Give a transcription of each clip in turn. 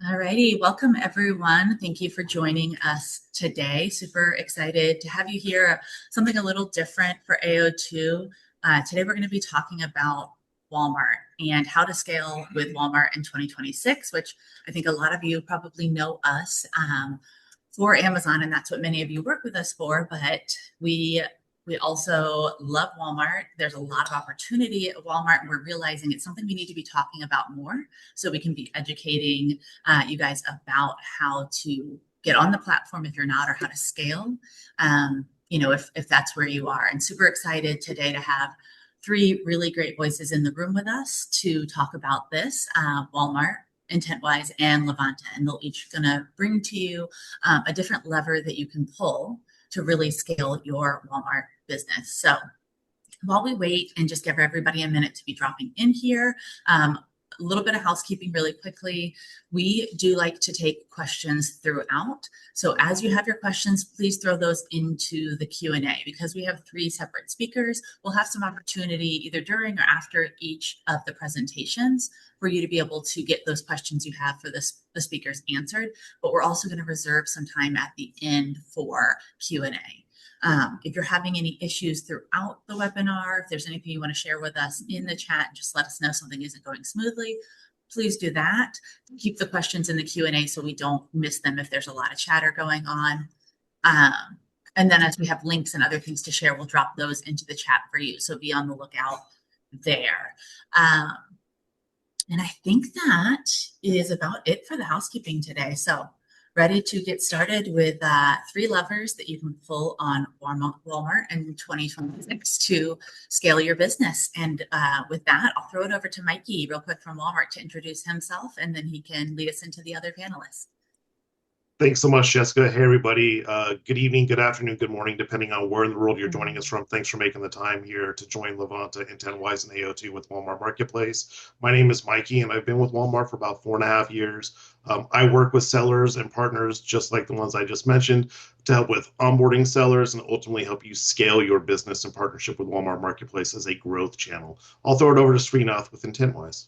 Alrighty, welcome everyone. Thank you for joining us today. Super excited to have you here. Something a little different for AO2. Today we're going to be talking about Walmart and how to scale with Walmart in 2026, which I think a lot of you probably know us for Amazon, and that's what many of you work with us for. But we also love Walmart. There's a lot of opportunity at Walmart, and we're realizing it's something we need to be talking about more so we can be educating you guys about how to get on the platform if you're not, or how to scale, if that's where you are. And super excited today to have three really great voices in the room with us to talk about this, Walmart, IntentWise, and Levanta. And they'll each gonna bring to you a different lever that you can pull to really scale your Walmart business. So while we wait and just give everybody a minute to be dropping in here, a little bit of housekeeping really quickly. We do like to take questions throughout. So as you have your questions, please throw those into the Q&A. Because we have three separate speakers, we'll have some opportunity either during or after each of the presentations for you to be able to get those questions you have for the speakers answered. But we're also going to reserve some time at the end for Q&A. If you're having any issues throughout the webinar, if there's anything you want to share with us in the chat, just let us know something isn't going smoothly. Please do that. Keep the questions in the Q&A so we don't miss them if there's a lot of chatter going on. And then as we have links and other things to share, we'll drop those into the chat for you. So be on the lookout there. And I think that is about it for the housekeeping today. So ready to get started with three levers that you can pull on Walmart in 2026 to scale your business. And with that, I'll throw it over to Mikey real quick from Walmart to introduce himself, and then he can lead us into the other panelists. Thanks so much, Jessica. Hey, everybody. Good evening, good afternoon, good morning, depending on where in the world you're joining us from. Thanks for making the time here to join Levanta, IntentWise, and AO2 with Walmart Marketplace. My name is Mikey, and I've been with Walmart for about 4.5 years. I work with sellers and partners, just like the ones I just mentioned, to help with onboarding sellers and ultimately help you scale your business in partnership with Walmart Marketplace as a growth channel. I'll throw it over to Srinath with IntentWise.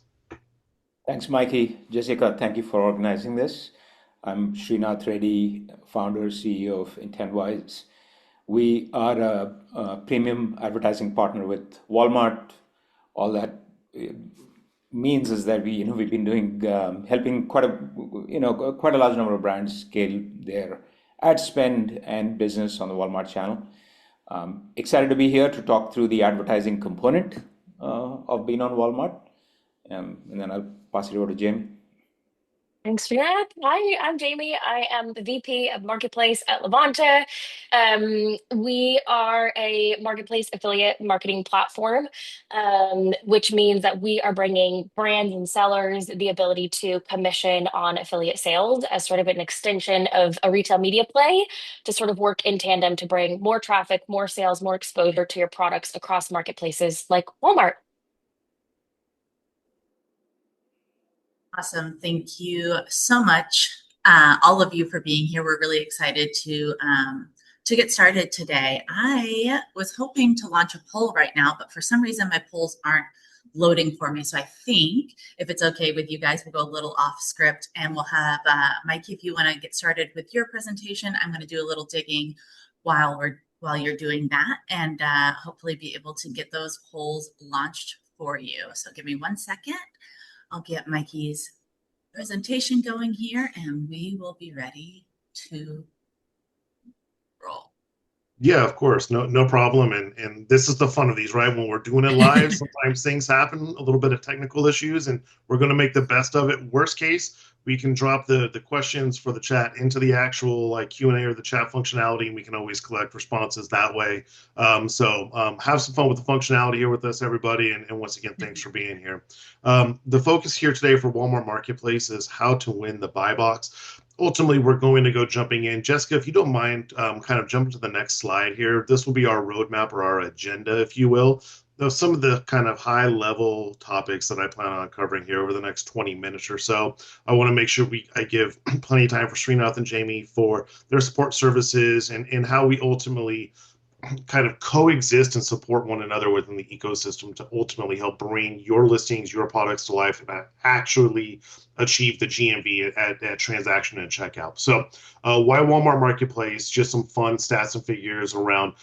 Thanks, Mikey. Jessica, thank you for organizing this. I'm Srinath Reddy, founder, CEO of IntentWise. We are a premium advertising partner with Walmart. All that means is that we've been doing helping quite a large number of brands scale their ad spend and business on the Walmart channel. Excited to be here to talk through the advertising component of being on Walmart, and then I'll pass it over to Jamie. Thanks for that. Hi, I'm Jamie. I am the VP of Marketplace at Levanta. We are a marketplace affiliate marketing platform, which means that we are bringing brands and sellers the ability to commission on affiliate sales as sort of an extension of a retail media play to sort of work in tandem to bring more traffic, more sales, more exposure to your products across marketplaces like Walmart. Awesome. Thank you so much, all of you, for being here. We're really excited to get started today. I was hoping to launch a poll right now, but for some reason my polls aren't loading for me. So I think if it's okay with you guys, we'll go a little off script and we'll have Mikey, if you want to get started with your presentation, I'm going to do a little digging while you're doing that, and hopefully be able to get those polls launched for you. So give me 1 second. I'll get Mikey's presentation going here and we will be ready to roll. Yeah, of course. No problem. And this is the fun of these, right? When we're doing it live, sometimes things happen, a little bit of technical issues, and we're going to make the best of it. Worst case, we can drop the questions for the chat into the actual Q&A or the chat functionality, and we can always collect responses that way. So have some fun with the functionality here with us, everybody. And once again, thanks for being here. The focus here today for Walmart Marketplace is how to win the buy box. Ultimately, we're going to go jumping in. Jessica, if you don't mind, kind of jumping to the next slide here. This will be our roadmap or our agenda, if you will. Some of the kind of high-level topics that I plan on covering here over the next 20 minutes or so. I want to make sure I give plenty of time for Srinath and Jamie for their support services and how we ultimately kind of coexist and support one another within the ecosystem to ultimately help bring your listings, your products to life, and actually achieve the GMV at transaction and checkout. So, why Walmart Marketplace? Just some fun stats and figures around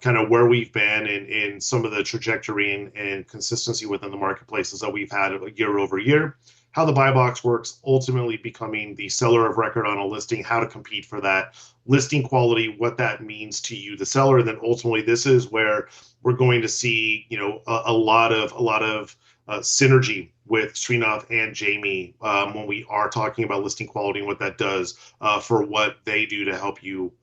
kind of where we've been and some of the trajectory and consistency within the marketplaces that we've had year over year. How the buy box works, ultimately becoming the seller of record on a listing, how to compete for that, listing quality, what that means to you, the seller, and then ultimately this is where we're going to see, a lot of synergy with Srinath and Jamie when we are talking about listing quality and what that does for what they do to help you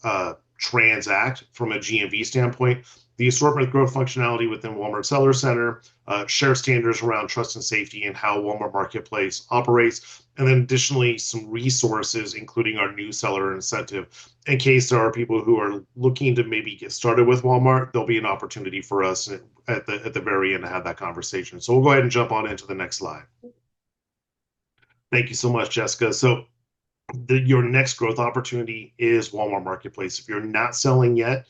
transact from a GMV standpoint. The assortment growth functionality within Walmart Seller Center, share standards around trust and safety and how Walmart Marketplace operates, and then additionally some resources, including our new seller incentive. In case there are people who are looking to maybe get started with Walmart, there'll be an opportunity for us at the very end to have that conversation. So we'll go ahead and jump on into the next slide. Thank you so much, Jessica. So your next growth opportunity is Walmart Marketplace. If you're not selling yet,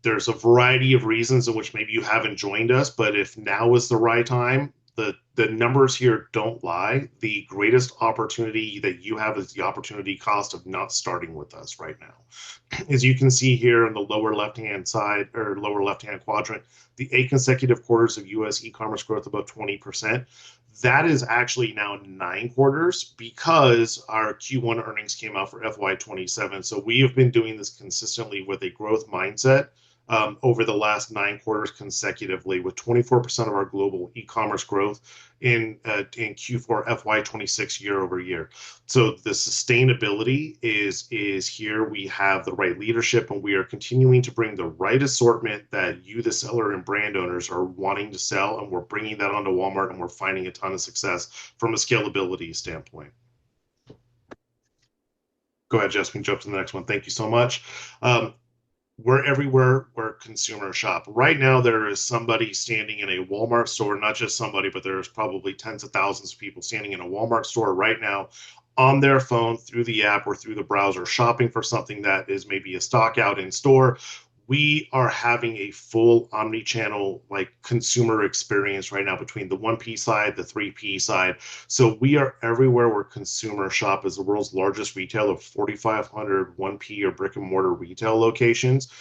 there's a variety of reasons in which maybe you haven't joined us, but if now is the right time, the numbers here don't lie. The greatest opportunity that you have is the opportunity cost of not starting with us right now. As you can see here on the lower left-hand side or lower left-hand quadrant, the 8 consecutive quarters of US e-commerce growth above 20%. That is actually now 9 quarters because our Q1 earnings came out for FY27. So we have been doing this consistently with a growth mindset over the last 9 quarters consecutively, with 24% of our global e-commerce growth in Q4 FY26 year over year. So the sustainability is here. We have the right leadership, and we are continuing to bring the right assortment that you, the seller and brand owners, are wanting to sell, and we're bringing that onto Walmart, and we're finding a ton of success from a scalability standpoint. Go ahead, Jess, we can jump to the next one. Thank you so much. We're everywhere where consumers shop. Right now, there is somebody standing in a Walmart store, not just somebody, but there's probably tens of thousands of people standing in a Walmart store right now on their phone, through the app or through the browser, shopping for something that is maybe a stock out in store. We are having a full omni-channel consumer experience right now between the 1P side, the 3P side. So we are everywhere where consumers shop. As the world's largest retailer of 4,500 1P or brick and mortar retail locations.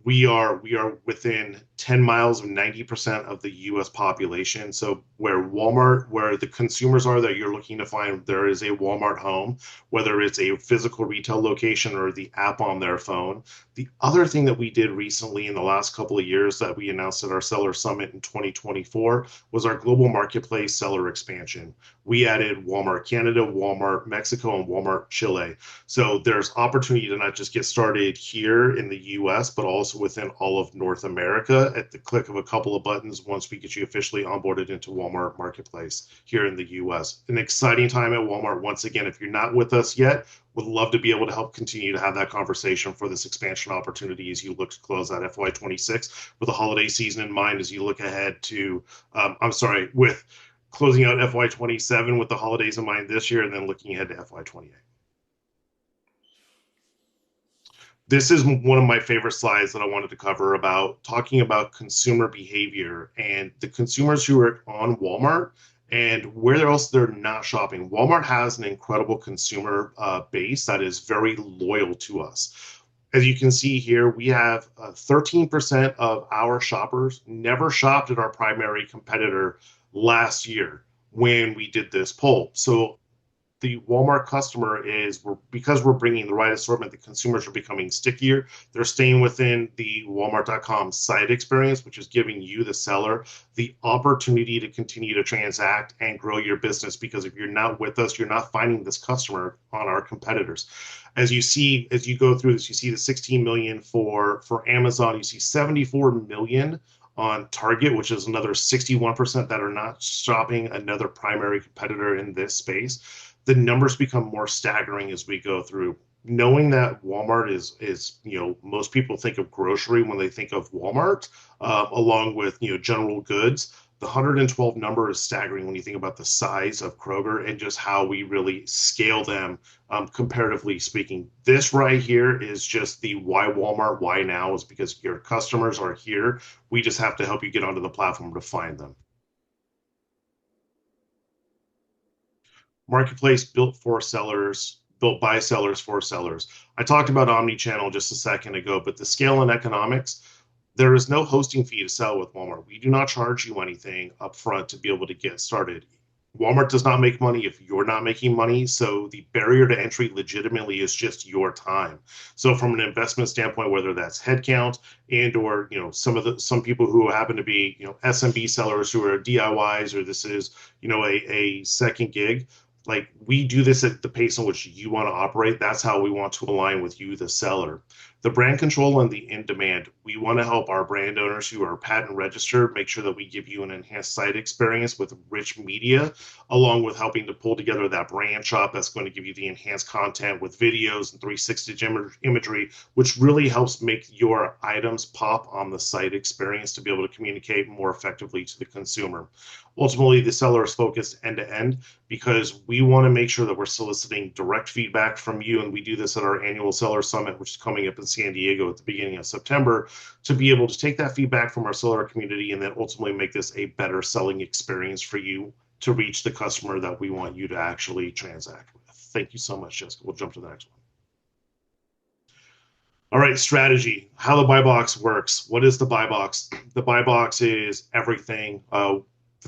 We are within 10 miles of 90% of the US population. So where the consumers are that you're looking to find, there is a Walmart home, whether it's a physical retail location or the app on their phone. The other thing that we did recently in the last couple of years that we announced at our Seller Summit in 2024 was our global marketplace seller expansion. We added Walmart Canada, Walmart Mexico, and Walmart Chile. So there's opportunity to not just get started here in the US, but also within all of North America at the click of a couple of buttons once we get you officially onboarded into Walmart Marketplace here in the US. An exciting time at Walmart. Once again, if you're not with us yet, would love to be able to help continue to have that conversation for this expansion opportunity as you look to close out FY26 with the holiday season in mind, as you look ahead to, with closing out FY27 with the holidays in mind this year, and then looking ahead to FY28. This is one of my favorite slides that I wanted to cover about talking about consumer behavior and the consumers who are on Walmart and where else they're not shopping. Walmart has an incredible consumer base that is very loyal to us. As you can see here, we have 13% of our shoppers never shopped at our primary competitor last year when we did this poll. So the Walmart customer because we're bringing the right assortment, the consumers are becoming stickier. They're staying within the Walmart.com site experience, which is giving you, the seller, the opportunity to continue to transact and grow your business. Because if you're not with us, you're not finding this customer on our competitors. As you go through this, you see the 16 million for Amazon. You see 74 million on Target, which is another 61% that are not shopping another primary competitor in this space. The numbers become more staggering as we go through. Knowing that Walmart is most people think of grocery when they think of Walmart, along with general goods. the 112 number is staggering when you think about the size of Kroger and just how we really scale them, comparatively speaking. This right here is just the why Walmart, why now, is because your customers are here. We just have to help you get onto the platform to find them. Marketplace built for sellers, built by sellers for sellers. I talked about omni-channel just a second ago, but the scale and economics, there is no hosting fee to sell with Walmart. We do not charge you anything upfront to be able to get started. Walmart does not make money if you're not making money, so the barrier to entry legitimately is just your time. So from an investment standpoint, whether that's headcount and or some people who happen to be SMB sellers who are DIYs, or this is a second gig, like we do this at the pace in which you want to operate. That's how we want to align with you, the seller. The brand control and the in demand, we want to help our brand owners who are patent registered make sure that we give you an enhanced site experience with rich media, along with helping to pull together that brand shop that's going to give you the enhanced content with videos and 360 imagery, which really helps make your items pop on the site experience to be able to communicate more effectively to the consumer. Ultimately, the seller is focused end to end because we want to make sure that we're soliciting direct feedback from you. And we do this at our annual seller summit, which is coming up in San Diego at the beginning of September, to be able to take that feedback from our seller community and then ultimately make this a better selling experience for you to reach the customer that we want you to actually transact with. Thank you so much, Jessica. We'll jump to the next one. All right, strategy, how the buy box works. What is the buy box? The buy box is everything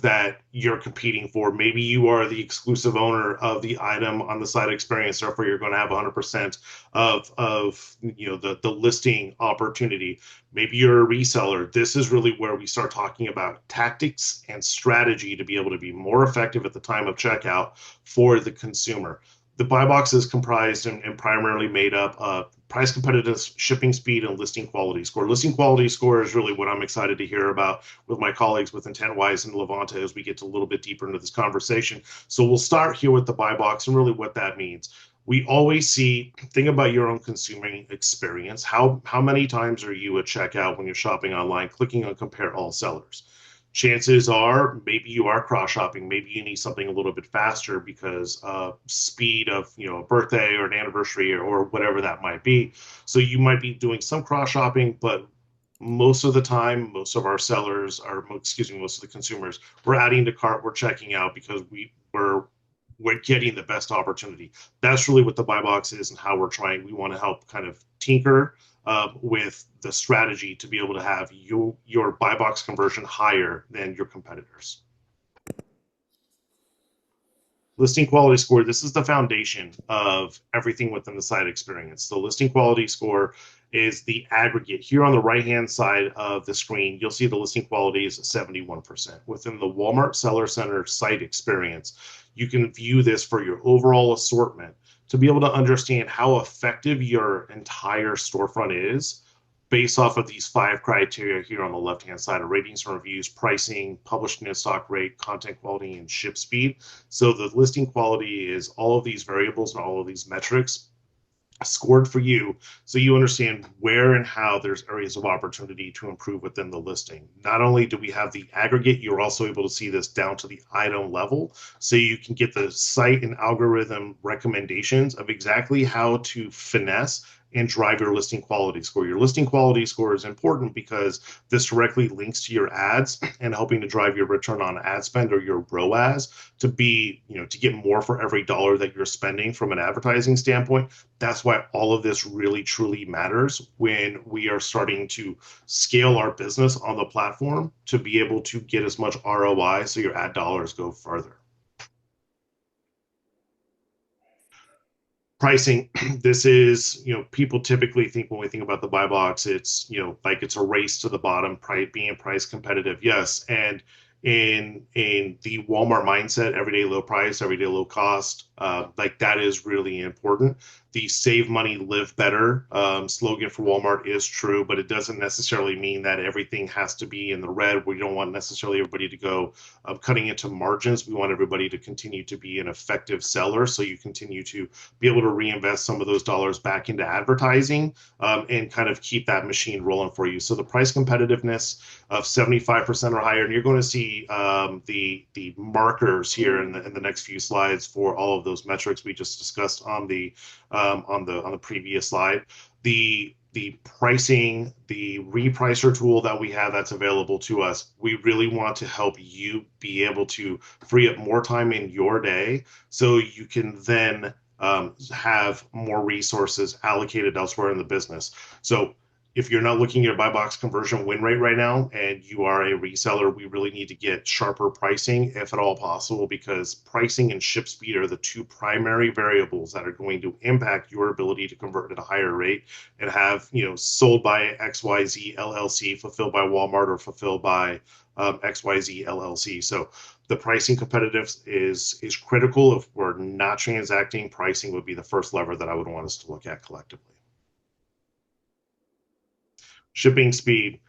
that you're competing for. Maybe you are the exclusive owner of the item on the site experience, therefore you're going to have 100% of the listing opportunity. Maybe you're a reseller. This is really where we start talking about tactics and strategy to be able to be more effective at the time of checkout for the consumer. The buy box is comprised and primarily made up of price competitiveness, shipping speed, and listing quality score. Listing quality score is really what I'm excited to hear about with my colleagues with IntentWise and Levante as we get a little bit deeper into this conversation. So we'll start here with the buy box and really what that means. We always see, think about your own consuming experience. How many times are you at checkout when you're shopping online, clicking on compare all sellers? Chances are maybe you are cross shopping. Maybe you need something a little bit faster because of speed of a birthday or an anniversary or whatever that might be. So you might be doing some cross shopping, but most of the time, most of our sellers are, most of the consumers, we're adding to cart, we're checking out because we're getting the best opportunity. That's really what the buy box is and how we want to help kind of tinker with the strategy to be able to have your buy box conversion higher than your competitors. Listing quality score, this is the foundation of everything within the site experience. The listing quality score is the aggregate. Here on the right-hand side of the screen, you'll see the listing quality is 71%. Within the Walmart Seller Center site experience, you can view this for your overall assortment to be able to understand how effective your entire storefront is based off of these 5 criteria here on the left-hand side of ratings and reviews, pricing, published in stock rate, content quality, and ship speed. So the listing quality is all of these variables and all of these metrics scored for you so you understand where and how there's areas of opportunity to improve within the listing. Not only do we have the aggregate, you're also able to see this down to the item level so you can get the site and algorithm recommendations of exactly how to finesse and drive your listing quality score. Your listing quality score is important because this directly links to your ads and helping to drive your return on ad spend or your ROAS to be, to get more for every dollar that you're spending from an advertising standpoint. That's why all of this really truly matters when we are starting to scale our business on the platform to be able to get as much ROI so your ad dollars go further. Pricing, this is, people typically think when we think about the buy box, it's, like it's a race to the bottom, being price competitive. Yes. And in the Walmart mindset, everyday low price, everyday low cost, like that is really important. the save money, live better slogan for Walmart is true, but it doesn't necessarily mean that everything has to be in the red. We don't want necessarily everybody to go cutting into margins. We want everybody to continue to be an effective seller. So you continue to be able to reinvest some of those dollars back into advertising and kind of keep that machine rolling for you. So the price competitiveness of 75% or higher, and you're going to see the markers here in the next few slides for all of those metrics we just discussed on the previous slide. The pricing, the repricer tool that we have that's available to us, we really want to help you be able to free up more time in your day so you can then have more resources allocated elsewhere in the business. So if you're not looking at a buy box conversion win rate right now and you are a reseller, we really need to get sharper pricing if at all possible, because pricing and ship speed are the two primary variables that are going to impact your ability to convert at a higher rate and have, sold by XYZ LLC, fulfilled by Walmart, or fulfilled by XYZ LLC. So the pricing competitiveness is critical. If we're not transacting, pricing would be the first lever that I would want us to look at collectively. Shipping speed.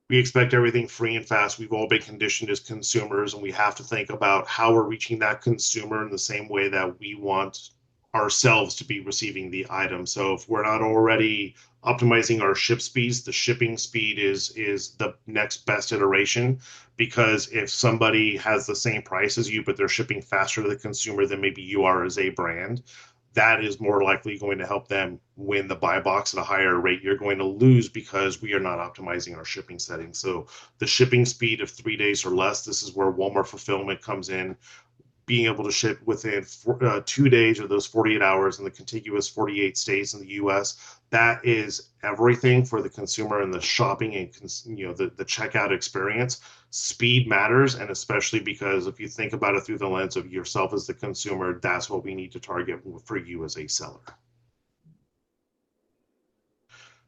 We expect everything free and fast. We've all been conditioned as consumers, and we have to think about how we're reaching that consumer in the same way that we want ourselves to be receiving the item. So if we're not already optimizing our ship speeds, the shipping speed is the next best iteration, because if somebody has the same price as you, but they're shipping faster to the consumer than maybe you are as a brand, that is more likely going to help them win the buy box at a higher rate. You're going to lose because we are not optimizing our shipping settings. So the shipping speed of 3 days or less, this is where Walmart fulfillment comes in. Being able to ship within 2 days of those 48 hours in the contiguous 48 states in the US, that is everything for the consumer and the shopping and the checkout experience. Speed matters, and especially because if you think about it through the lens of yourself as the consumer, that's what we need to target for you as a seller.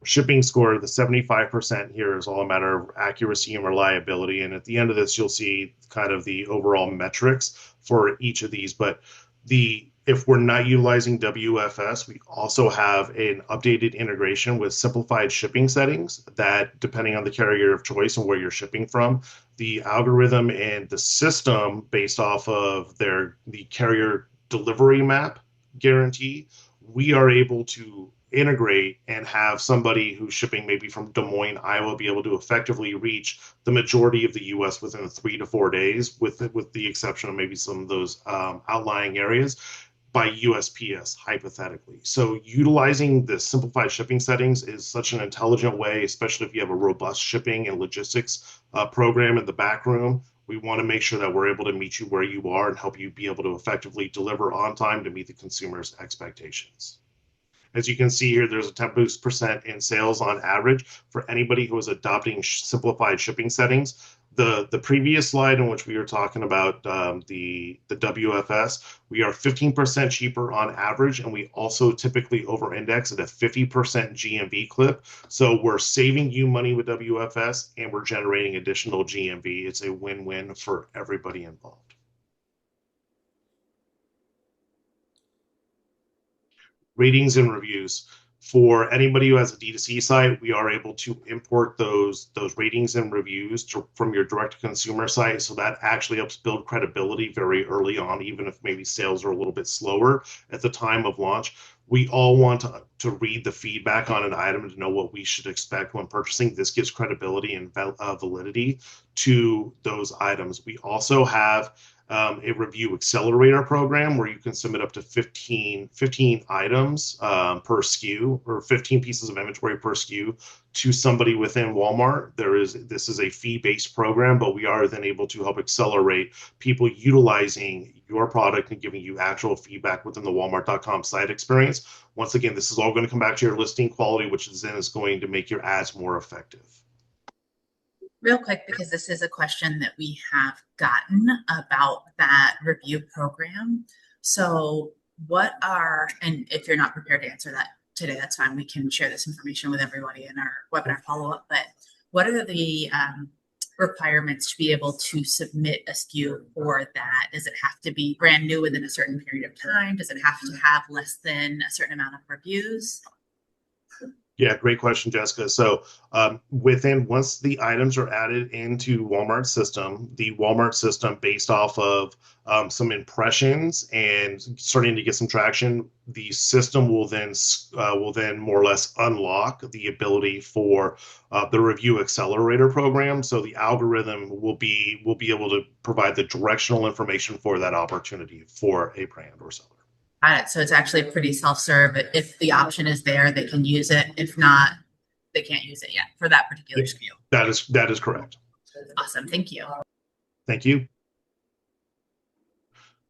Shipping score, the 75% here is all a matter of accuracy and reliability. And at the end of this, you'll see kind of the overall metrics for each of these. But if we're not utilizing WFS, we also have an updated integration with simplified shipping settings that, depending on the carrier of choice and where you're shipping from, the algorithm and the system based off of the carrier delivery map guarantee, we are able to integrate and have somebody who's shipping maybe from Des Moines, Iowa, be able to effectively reach the majority of the U.S. within 3 to 4 days, with the exception of maybe some of those outlying areas, by USPS, hypothetically. So utilizing the simplified shipping settings is such an intelligent way, especially if you have a robust shipping and logistics program in the back room. We want to make sure that we're able to meet you where you are and help you be able to effectively deliver on time to meet the consumer's expectations. As you can see here, there's a 10% in sales on average for anybody who is adopting simplified shipping settings. The previous slide in which we were talking about the WFS, we are 15% cheaper on average, and we also typically over-index at a 50% GMV clip. So we're saving you money with WFS, and we're generating additional GMV. It's a win-win for everybody involved. Ratings and reviews. For anybody who has a D2C site, we are able to import those ratings and reviews from your direct-to-consumer site. So that actually helps build credibility very early on, even if maybe sales are a little bit slower at the time of launch. We all want to read the feedback on an item to know what we should expect when purchasing. This gives credibility and validity to those items. We also have a review accelerator program where you can submit up to 15 items per SKU, or 15 pieces of inventory per SKU to somebody within Walmart. This is a fee-based program, but we are then able to help accelerate people utilizing your product and giving you actual feedback within the Walmart.com site experience. Once again, this is all going to come back to your listing quality, which then is going to make your ads more effective. Real quick, because this is a question that we have gotten about that review program. So and if you're not prepared to answer that today, that's fine. We can share this information with everybody in our webinar follow-up. But what are the requirements to be able to submit a SKU for that? Does it have to be brand new within a certain period of time? Does it have to have less than a certain amount of reviews? Yeah, great question, Jessica. So once the items are added into Walmart's system, the Walmart system, based off of some impressions and starting to get some traction, the system will then more or less unlock the ability for the review accelerator program. So the algorithm will be able to provide the directional information for that opportunity for a brand or seller. Got it. So it's actually pretty self-serve. If the option is there, they can use it. If not, they can't use it yet for that particular SKU. That is correct. Awesome. Thank you. Thank you.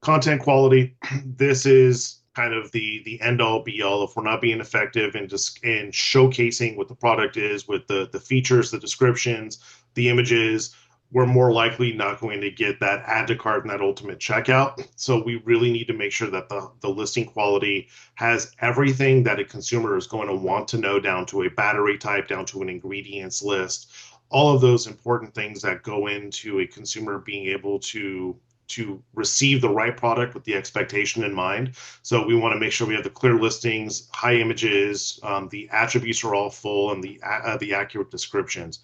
Content quality. This is kind of the end all be all. If we're not being effective in showcasing what the product is with the features, the descriptions, the images, we're more likely not going to get that add to cart and that ultimate checkout. So we really need to make sure that the listing quality has everything that a consumer is going to want to know, down to a battery type, down to an ingredients list, all of those important things that go into a consumer being able to receive the right product with the expectation in mind. So we want to make sure we have the clear listings, high images, the attributes are all full, and the accurate descriptions.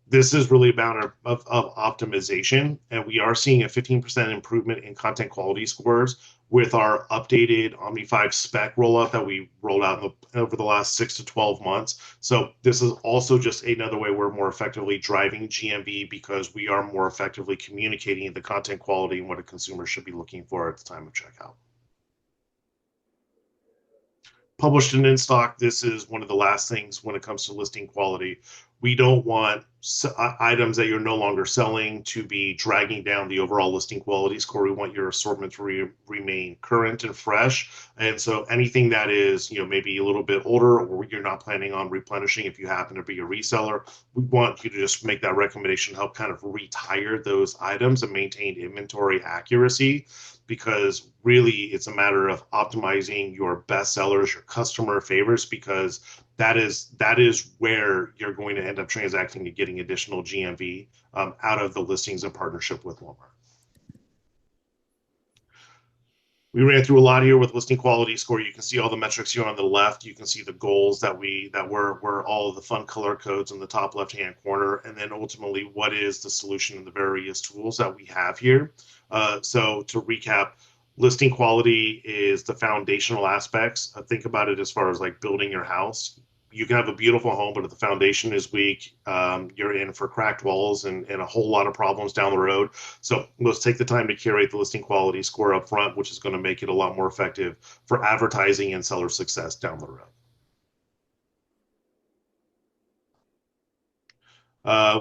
This is really about of optimization, and we are seeing a 15% improvement in content quality scores with our updated Omni 5 spec rollout that we rolled out over the last 6 to 12 months. So this is also just another way we're more effectively driving GMV, because we are more effectively communicating the content quality and what a consumer should be looking for at the time of checkout. Published and in stock, this is one of the last things when it comes to listing quality. We don't want items that you're no longer selling to be dragging down the overall listing quality score. We want your assortment to remain current and fresh. And so anything that is, maybe a little bit older, or you're not planning on replenishing if you happen to be a reseller, we want you to just make that recommendation, help kind of retire those items and maintain inventory accuracy, because really it's a matter of optimizing your best sellers, your customer favorites, because that is where you're going to end up transacting and getting additional GMV out of the listings in partnership with Walmart. We ran through a lot here with listing quality score. You can see all the metrics here on the left. You can see the goals that were all of the fun color codes in the top left-hand corner, and then ultimately what is the solution and the various tools that we have here. So to recap, listing quality is the foundational aspects. Think about it as far as like building your house. You can have a beautiful home, but if the foundation is weak, you're in for cracked walls and a whole lot of problems down the road. So let's take the time to curate the listing quality score up front, which is going to make it a lot more effective for advertising and seller success down the road.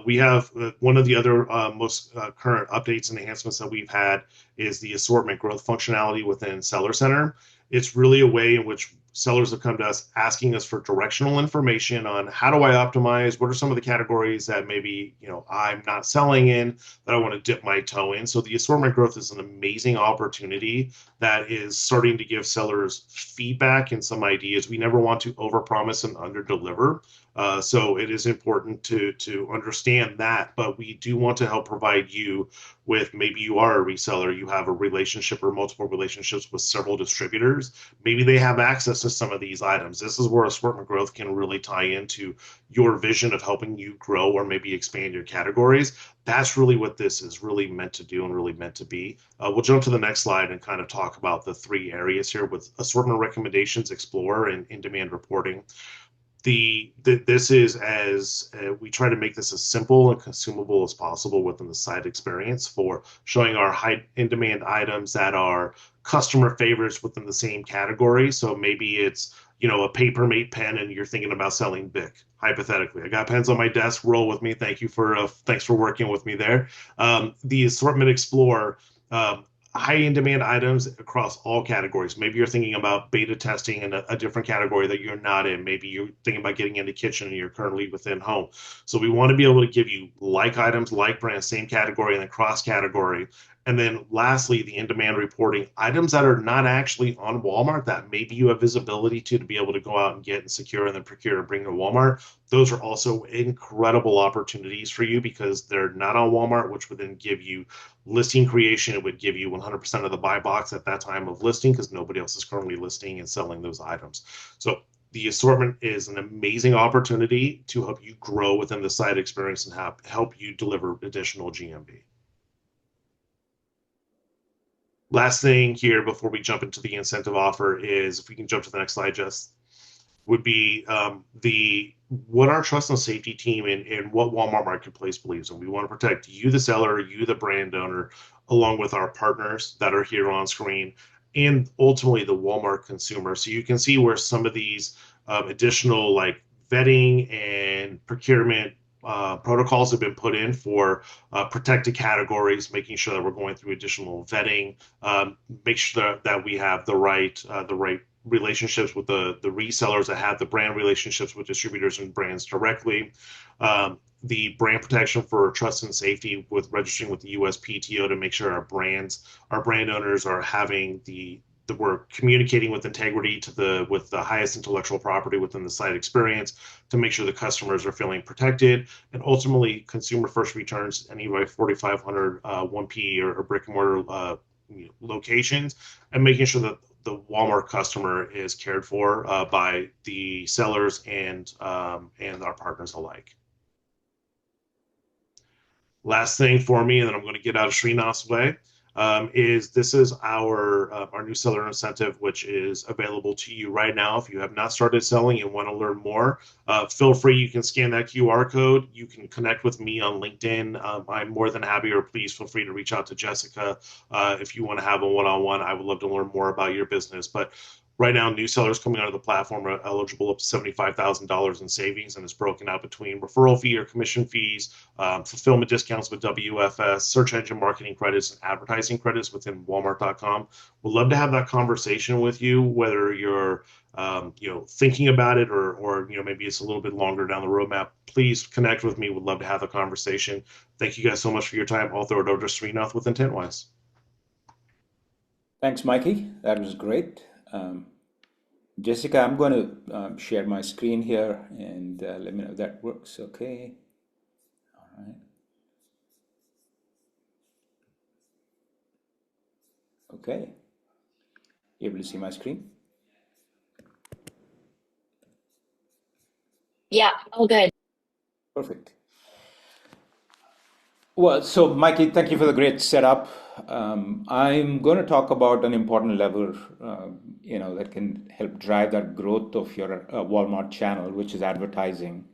We have one of the other most current updates and enhancements that we've had is the assortment growth functionality within Seller Center. It's really a way in which sellers have come to us asking us for directional information on how do I optimize, what are some of the categories that maybe I'm not selling in that I want to dip my toe in. So the assortment growth is an amazing opportunity that is starting to give sellers feedback and some ideas. We never want to overpromise and underdeliver. So it is important to understand that, but we do want to help provide you with, maybe you are a reseller, you have a relationship or multiple relationships with several distributors. Maybe they have access to some of these items. This is where assortment growth can really tie into your vision of helping you grow or maybe expand your categories. That's really what this is really meant to do and really meant to be. We'll jump to the next slide and kind of talk about the three areas here with assortment recommendations, explore, and in-demand reporting. This is as we try to make this as simple and consumable as possible within the site experience for showing our high in-demand items that are customer favorites within the same category. So maybe it's a Papermate pen and you're thinking about selling Bic. Hypothetically, I got pens on my desk. Roll with me. Thanks for working with me there. The assortment explore. High in-demand items across all categories. Maybe you're thinking about beta testing in a different category that you're not in. Maybe you're thinking about getting into kitchen and you're currently within home. So we want to be able to give you like items, like brands, same category, and then cross category. And then lastly, the in-demand reporting, items that are not actually on Walmart that maybe you have visibility to be able to go out and get and secure and then procure and bring to Walmart. Those are also incredible opportunities for you because they're not on Walmart, which would then give you listing creation. It would give you 100% of the buy box at that time of listing because nobody else is currently listing and selling those items. So the assortment is an amazing opportunity to help you grow within the site experience and help you deliver additional GMV. Last thing here before we jump into the incentive offer is, if we can jump to the next slide, Jess, would be the what our trust and safety team and what Walmart Marketplace believes in. We want to protect you, the seller, you, the brand owner, along with our partners that are here on screen, and ultimately the Walmart consumer. So you can see where some of these additional like vetting and procurement protocols have been put in for protected categories, making sure that we're going through additional vetting, make sure that we have the right relationships with the resellers that have the brand relationships with distributors and brands directly. The brand protection for trust and safety with registering with the USPTO to make sure our brand owners are having we're communicating with integrity with the highest intellectual property within the site experience to make sure the customers are feeling protected, and ultimately consumer first returns any by 4,500 1P or brick and mortar locations, and making sure that the Walmart customer is cared for by the sellers and our partners alike. Last thing for me, and then I'm going to get out of Srinath's way, this is our new seller incentive, which is available to you right now. If you have not started selling and want to learn more, feel free. You can scan that QR code. You can connect with me on LinkedIn. I'm more than happy, or please feel free to reach out to Jessica if you want to have a one-on-one. I would love to learn more about your business. But right now, new sellers coming onto the platform are eligible up to $75,000 in savings, and it's broken out between referral fee or commission fees, fulfillment discounts with WFS, search engine marketing credits, and advertising credits within Walmart.com. We'd love to have that conversation with you, whether you're thinking about it or maybe it's a little bit longer down the roadmap. Please connect with me. We'd love to have the conversation. Thank you guys so much for your time. I'll throw it over to Srinath with IntentWise. Thanks, Mikey. That was great. Jessica, I'm going to share my screen here and let me know if that works. Okay. All right. Okay. You able to see my screen? Yeah, all good. Perfect. Well, so Mikey, thank you for the great setup. I'm going to talk about an important lever, that can help drive that growth of your Walmart channel, which is advertising.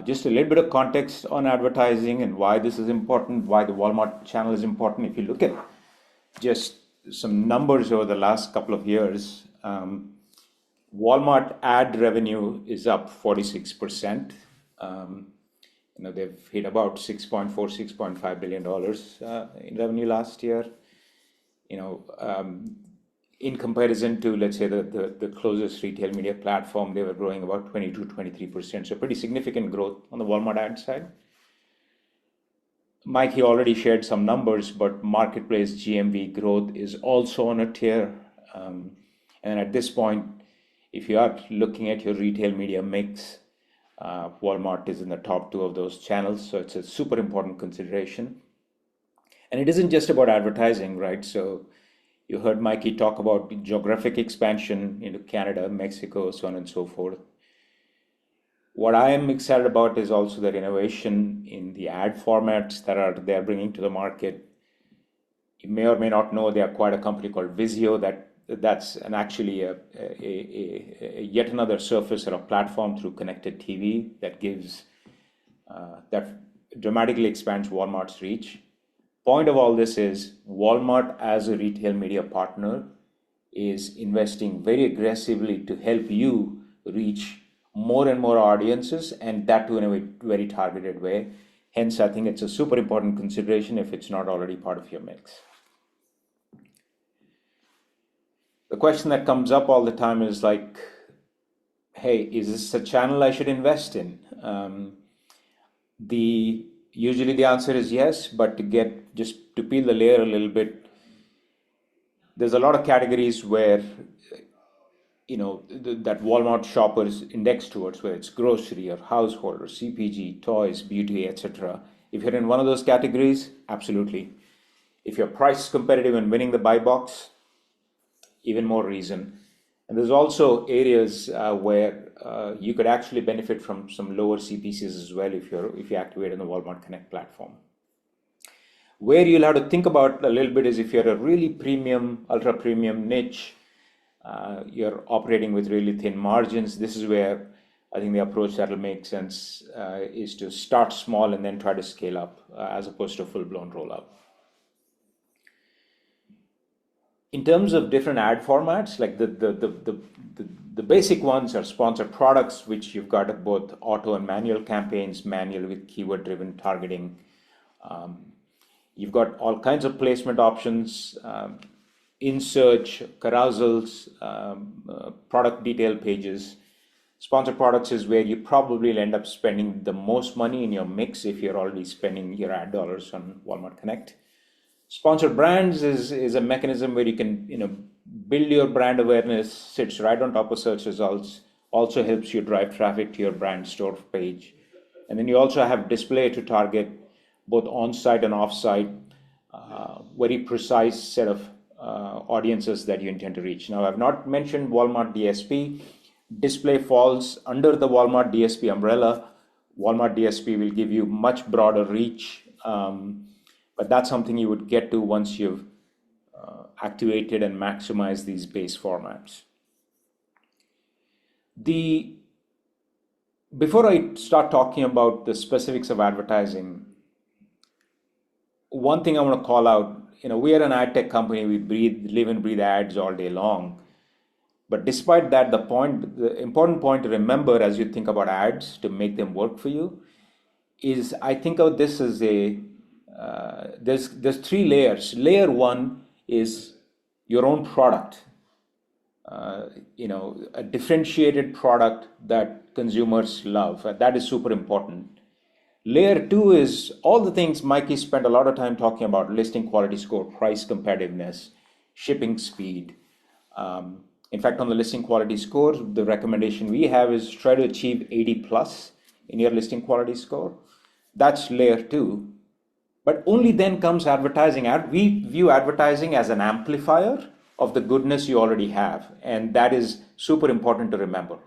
Just a little bit of context on advertising and why this is important, why the Walmart channel is important. If you look at just some numbers over the last couple of years, Walmart ad revenue is up 46%. They've hit about $6.5 billion in revenue last year. In comparison to, let's say, the closest retail media platform, they were growing about 22-23%. So pretty significant growth on the Walmart ad side. Mikey already shared some numbers, but marketplace GMV growth is also on a tear. And at this point, if you are looking at your retail media mix, Walmart is in the top 2 of those channels, so it's a super important consideration. And it isn't just about advertising, right? So you heard Mikey talk about geographic expansion into Canada, Mexico, so on and so forth. What I am excited about is also that innovation in the ad formats that they're bringing to the market. You may or may not know they acquired a company called Vizio that's actually a yet another surface or a platform through connected TV that gives that dramatically expands Walmart's reach. Point of all this is Walmart as a retail media partner is investing very aggressively to help you reach more and more audiences, and that too in a very targeted way. Hence, I think it's a super important consideration if it's not already part of your mix. The question that comes up all the time is like, hey, is this a channel I should invest in? The Usually the answer is yes, but to peel the layer a little bit, there's a lot of categories where that Walmart shoppers index towards, whether it's grocery or household or CPG, toys, beauty, etc. If you're in one of those categories, absolutely. If you're price competitive and winning the buy box, even more reason. And there's also areas where you could actually benefit from some lower CPCs as well if you activate on the Walmart Connect platform. Where you'll have to think about a little bit is if you're a really premium, ultra premium niche, you're operating with really thin margins. This is where I think the approach that will make sense is to start small and then try to scale up as opposed to a full-blown rollout. In terms of different ad formats, like the basic ones are sponsored products, which you've got both auto and manual campaigns, manual with keyword-driven targeting. You've got all kinds of placement options, in search, carousels, product detail pages. Sponsored products is where you probably end up spending the most money in your mix if you're already spending your ad dollars on Walmart Connect. Sponsored brands is a mechanism where you can build your brand awareness, sits right on top of search results, also helps you drive traffic to your brand store page. And then you also have display to target both on-site and off-site, very precise set of audiences that you intend to reach. Now, I've not mentioned Walmart DSP. Display falls under the Walmart DSP umbrella. Walmart DSP will give you much broader reach, but that's something you would get to once you've activated and maximized these base formats. Before I start talking about the specifics of advertising, one thing I want to call out, we are an ad tech company. We live and breathe ads all day long. But despite that, the important point to remember as you think about ads to make them work for you is I think of this as there's three layers. Layer one is your own product, a differentiated product that consumers love. That is super important. Layer two is all the things Mikey spent a lot of time talking about: listing quality score, price competitiveness, shipping speed. In fact, on the listing quality score, the recommendation we have is try to achieve 80 plus in your listing quality score. That's layer two. But only then comes advertising. We view advertising as an amplifier of the goodness you already have. And that is super important to remember.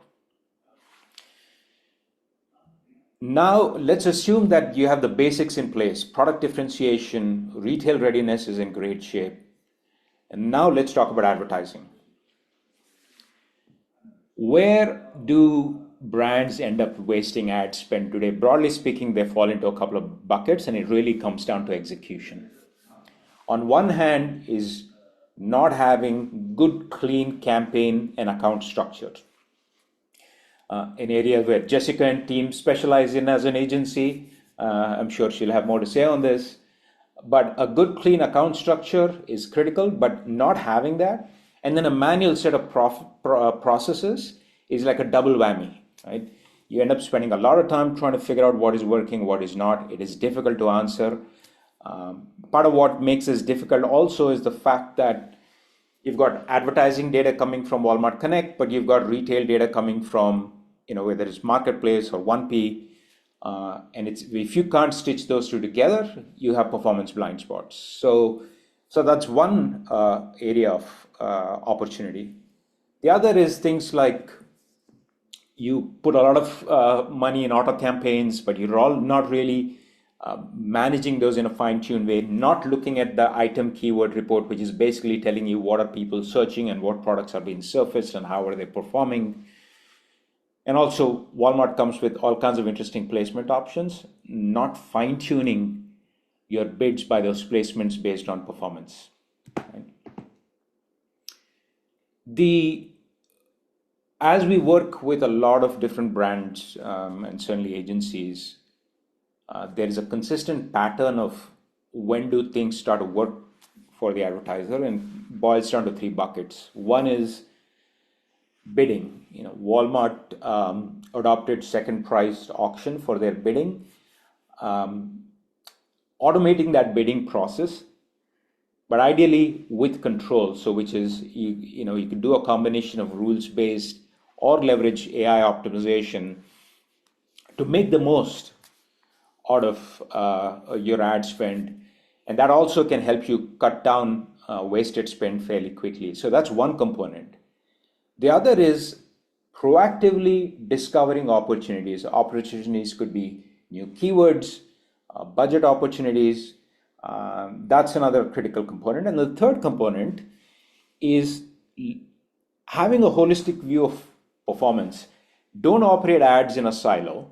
Now, let's assume that you have the basics in place. Product differentiation, retail readiness is in great shape. And now let's talk about advertising. Where do brands end up wasting ad spend today? Broadly speaking, they fall into a couple of buckets, and it really comes down to execution. On one hand is not having good, clean campaign and account structure. An area where Jessica and team specialize in as an agency. I'm sure she'll have more to say on this. But a good, clean account structure is critical, but not having that, and then a manual set of processes is like a double whammy, right? You end up spending a lot of time trying to figure out what is working, what is not. It is difficult to answer. Part of what makes this difficult also is the fact that you've got advertising data coming from Walmart Connect, but you've got retail data coming from, whether it's Marketplace or 1P. And if you can't stitch those two together, you have performance blind spots. So that's one area of opportunity. The other is things like you put a lot of money in auto campaigns, but you're all not really managing those in a fine-tuned way, not looking at the item keyword report, which is basically telling you what are people searching and what products are being surfaced and how are they performing. And also Walmart comes with all kinds of interesting placement options, not fine-tuning your bids by those placements based on performance. Right? As we work with a lot of different brands and certainly agencies, there is a consistent pattern of when do things start to work for the advertiser, and boils down to three buckets. One is bidding. Walmart adopted second priced auction for their bidding. automating that bidding process, but ideally with control. So which is, you could do a combination of rules-based or leverage AI optimization to make the most out of your ad spend. And that also can help you cut down wasted spend fairly quickly. So that's one component. The other is proactively discovering opportunities. Opportunities could be new keywords, budget opportunities. That's another critical component. And the third component is having a holistic view of performance. Don't operate ads in a silo,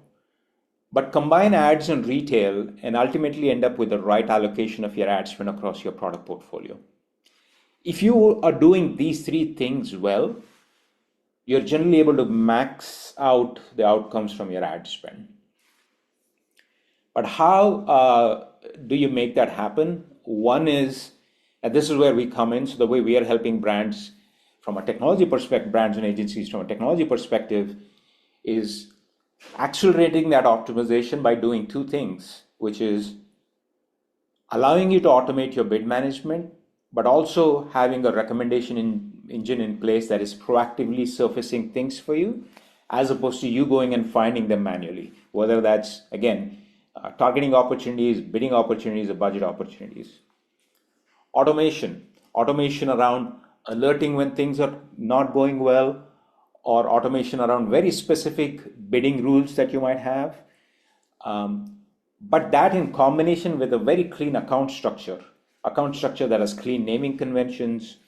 but combine ads and retail and ultimately end up with the right allocation of your ad spend across your product portfolio. If you are doing these three things well, you're generally able to max out the outcomes from your ad spend. But how do you make that happen? One is, and this is where we come in, so the way we are helping brands from a technology perspective, brands and agencies from a technology perspective, is accelerating that optimization by doing two things, which is allowing you to automate your bid management, but also having a recommendation engine in place that is proactively surfacing things for you, as opposed to you going and finding them manually, whether that's, again, targeting opportunities, bidding opportunities, or budget opportunities. Automation around alerting when things are not going well, or automation around very specific bidding rules that you might have. But that in combination with a very clean account structure that has clean naming conventions.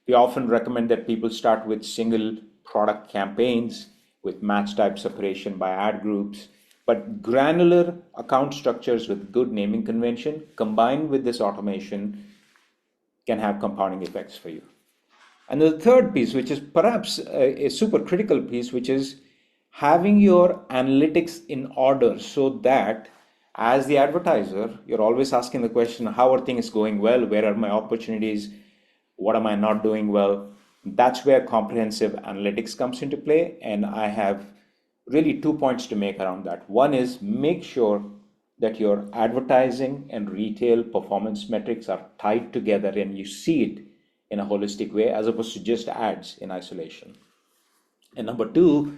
We often recommend that people start with single product campaigns with match type separation by ad groups, but granular account structures with good naming convention combined with this automation can have compounding effects for you. And the third piece, which is perhaps a super critical piece, which is having your analytics in order, so that as the advertiser, you're always asking the question, how are things going well? Where are my opportunities? What am I not doing well? That's where comprehensive analytics comes into play. And I have really 2 points to make around that. One is make sure that your advertising and retail performance metrics are tied together and you see it in a holistic way, as opposed to just ads in isolation. And number two,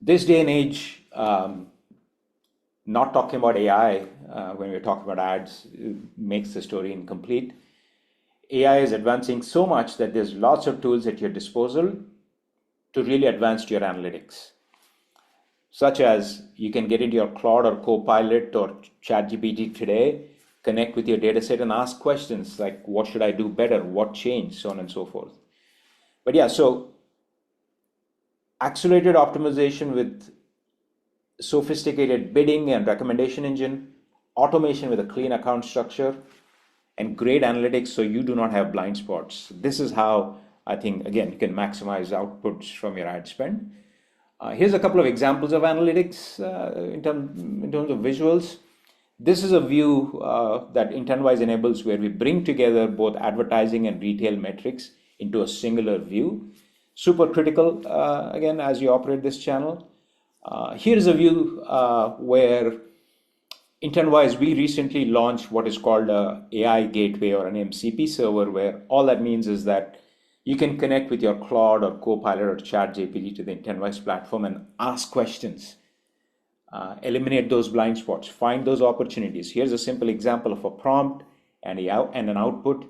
this day and age, not talking about AI when we're talking about ads makes the story incomplete. AI is advancing so much that there's lots of tools at your disposal to really advance your analytics, such as you can get into your Claude or Copilot or ChatGPT today, connect with your data set and ask questions like, what should I do better? What changed? So on and so forth. But yeah, so accelerated optimization with sophisticated bidding and recommendation engine, automation with a clean account structure, and great analytics so you do not have blind spots. This is how I think, again, you can maximize outputs from your ad spend. Here's a couple of examples of analytics in terms of visuals. This is a view that IntentWise enables, where we bring together both advertising and retail metrics into a singular view. Super critical, again, as you operate this channel. Here's a view where IntentWise, we recently launched what is called a AI gateway or an MCP server, where all that means is that you can connect with your Claude or Copilot or ChatGPT to the IntentWise platform and ask questions, eliminate those blind spots, find those opportunities. Here's a simple example of a prompt and an output.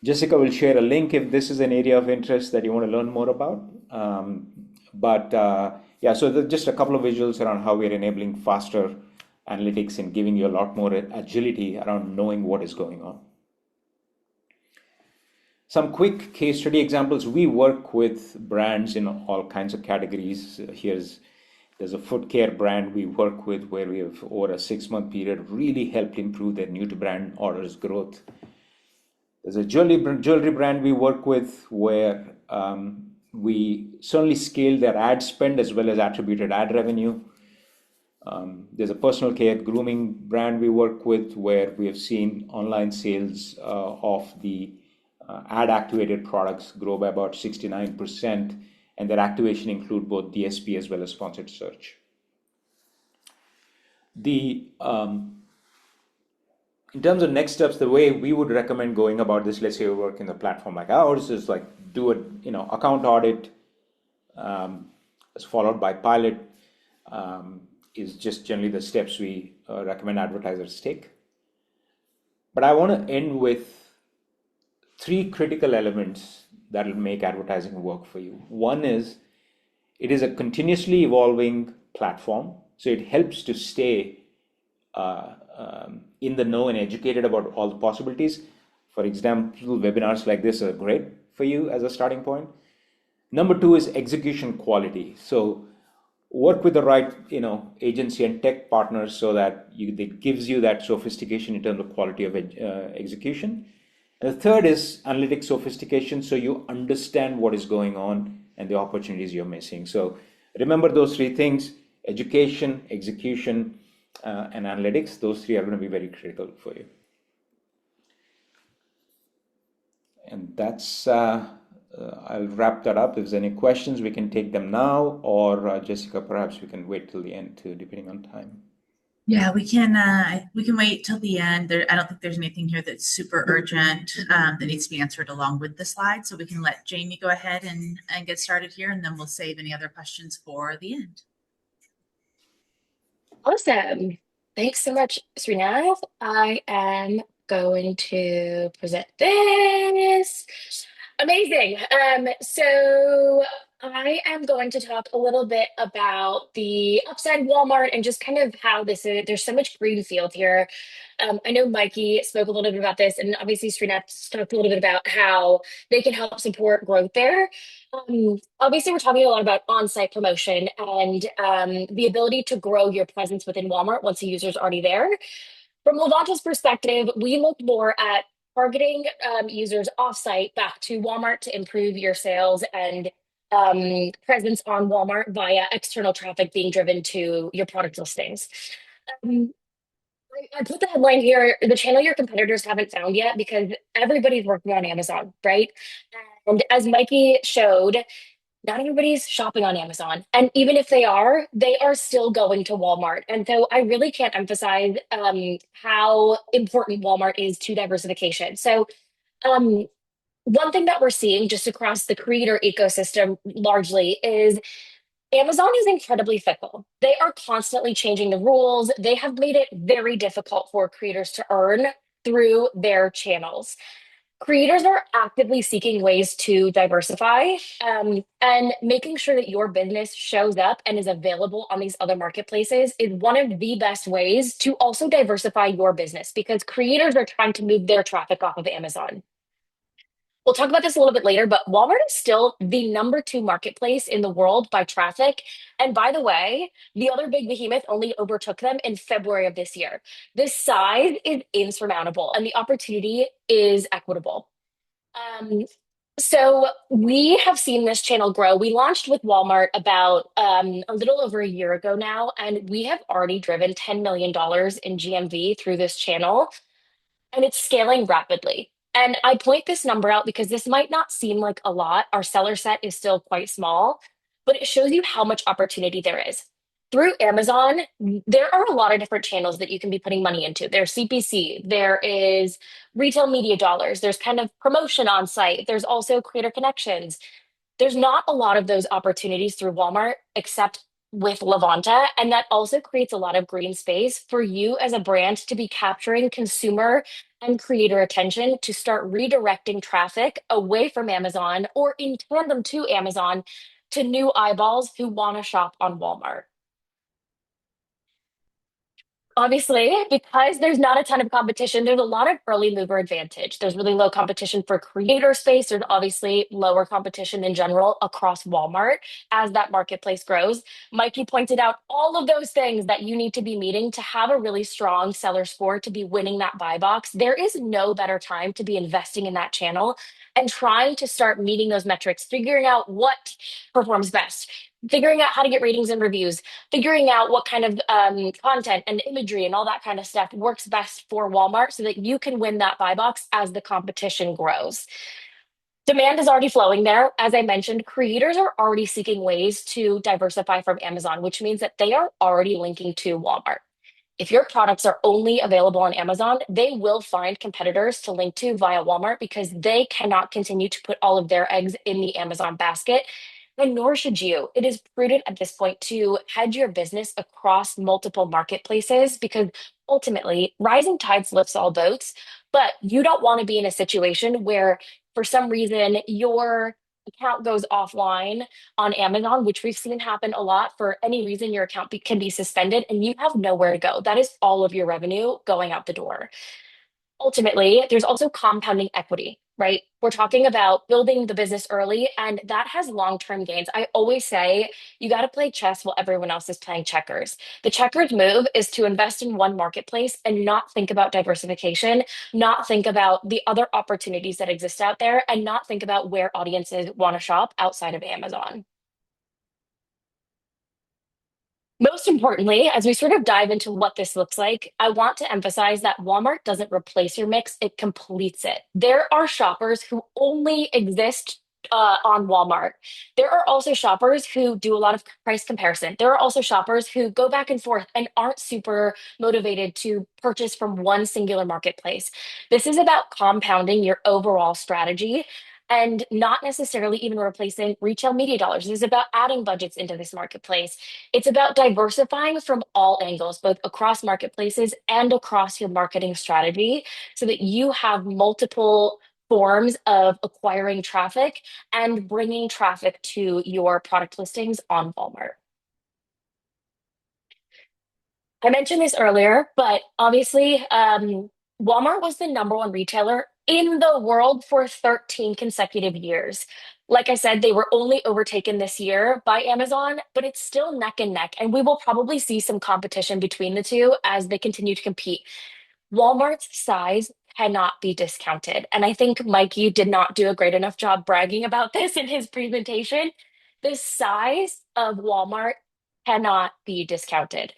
Jessica will share a link if this is an area of interest that you want to learn more about. Yeah, so just a couple of visuals around how we're enabling faster analytics and giving you a lot more agility around knowing what is going on. Some quick case study examples. We work with brands in all kinds of categories. There's a foot care brand we work with where we have, over a 6-month period, really helped improve their new to brand orders growth. There's a jewelry brand we work with where we certainly scale their ad spend as well as attributed ad revenue. There's a personal care grooming brand we work with where we have seen online sales of the ad activated products grow by about 69%, and their activation include both DSP as well as sponsored search. The in terms of next steps, the way we would recommend going about this, let's say you work in a platform like ours, is like do a account audit, followed by pilot, is just generally the steps we recommend advertisers take. But I want to end with three critical elements that will make advertising work for you. One is it is a continuously evolving platform, so it helps to stay in the know and educated about all the possibilities. For example, webinars like this are great for you as a starting point. Number two is execution quality. So work with the right agency and tech partners so that it gives you that sophistication in terms of quality of execution. And the third is analytic sophistication, so you understand what is going on and the opportunities you're missing. So remember those three things: education, execution, and analytics. Those three are going to be very critical for you. And that's I'll wrap that up. If there's any questions, we can take them now, or Jessica, perhaps we can wait till the end too, depending on time. Yeah, we can wait till the end. I don't think there's anything here that's super urgent that needs to be answered along with the slide. So we can let Jamie go ahead and get started here, and then we'll save any other questions for the end. Awesome. Thanks so much, Srinath. I am going to present this. Amazing. So I am going to talk a little bit about the upside Walmart and just kind of how this is. There's so much greenfield here. I know Mikey spoke a little bit about this, and obviously Srinath talked a little bit about how they can help support growth there. Obviously, we're talking a lot about on-site promotion and the ability to grow your presence within Walmart once a user's already there. From Levanta's perspective, we look more at targeting users offsite back to Walmart to improve your sales and presence on Walmart via external traffic being driven to your product listings. Um, I put the headline here, the channel your competitors haven't found yet, because everybody's working on Amazon, right? And as Mikey showed, not everybody's shopping on Amazon. And even if they are still going to Walmart. And so I really can't emphasize how important Walmart is to diversification. So um, one thing that we're seeing just across the creator ecosystem largely is Amazon is incredibly fickle. They are constantly changing the rules. They have made it very difficult for creators to earn through their channels. Creators are actively seeking ways to diversify, and making sure that your business shows up and is available on these other marketplaces is one of the best ways to also diversify your business, because creators are trying to move their traffic off of Amazon. We'll talk about this a little bit later, but Walmart is still the #2 marketplace in the world by traffic. And by the way, the other big behemoth only overtook them in February of this year. This size is insurmountable, and the opportunity is equitable. Um, so we have seen this channel grow. We launched with Walmart about a little over a year ago now, and we have already driven $10 million in GMV through this channel, and it's scaling rapidly. And I point this number out because this might not seem like a lot. Our seller set is still quite small, but it shows you how much opportunity there is. Through Amazon, there are a lot of different channels that you can be putting money into. There's CPC, there is retail media dollars, there's kind of promotion on site, there's also creator connections. There's not a lot of those opportunities through Walmart except with Levanta. And that also creates a lot of green space for you as a brand to be capturing consumer and creator attention to start redirecting traffic away from Amazon or in tandem to Amazon to new eyeballs who want to shop on Walmart. Obviously, because there's not a ton of competition, there's a lot of early mover advantage. There's really low competition for creator space. There's obviously lower competition in general across Walmart as that marketplace grows. Mikey pointed out all of those things that you need to be meeting to have a really strong seller score to be winning that buy box. There is no better time to be investing in that channel and trying to start meeting those metrics, figuring out what performs best, figuring out how to get ratings and reviews, figuring out what kind of content and imagery and all that kind of stuff works best for Walmart so that you can win that buy box as the competition grows. Demand is already flowing there. As I mentioned, creators are already seeking ways to diversify from Amazon, which means that they are already linking to Walmart. If your products are only available on Amazon, they will find competitors to link to via Walmart because they cannot continue to put all of their eggs in the Amazon basket. And nor should you. It is prudent at this point to hedge your business across multiple marketplaces because ultimately rising tides lifts all boats. But you don't want to be in a situation where for some reason your account goes offline on Amazon, which we've seen happen a lot. For any reason, your account can be suspended and you have nowhere to go. That is all of your revenue going out the door. Ultimately, there's also compounding equity, right? We're talking about building the business early, and that has long-term gains. I always say you got to play chess while everyone else is playing checkers. The checkers move is to invest in one marketplace and not think about diversification, not think about the other opportunities that exist out there, and not think about where audiences want to shop outside of Amazon. Most importantly, as we sort of dive into what this looks like, I want to emphasize that Walmart doesn't replace your mix, it completes it. There are shoppers who only exist on Walmart. There are also shoppers who do a lot of price comparison. There are also shoppers who go back and forth and aren't super motivated to purchase from one singular marketplace. This is about compounding your overall strategy and not necessarily even replacing retail media dollars. This is about adding budgets into this marketplace. It's about diversifying from all angles, both across marketplaces and across your marketing strategy, so that you have multiple forms of acquiring traffic and bringing traffic to your product listings on Walmart. I mentioned this earlier, but obviously, Walmart was the number one retailer in the world for 13 consecutive years. Like I said, they were only overtaken this year by Amazon, but it's still neck and neck. And we will probably see some competition between the two as they continue to compete. Walmart's size cannot be discounted. And I think Mikey did not do a great enough job bragging about this in his presentation. The size of Walmart cannot be discounted.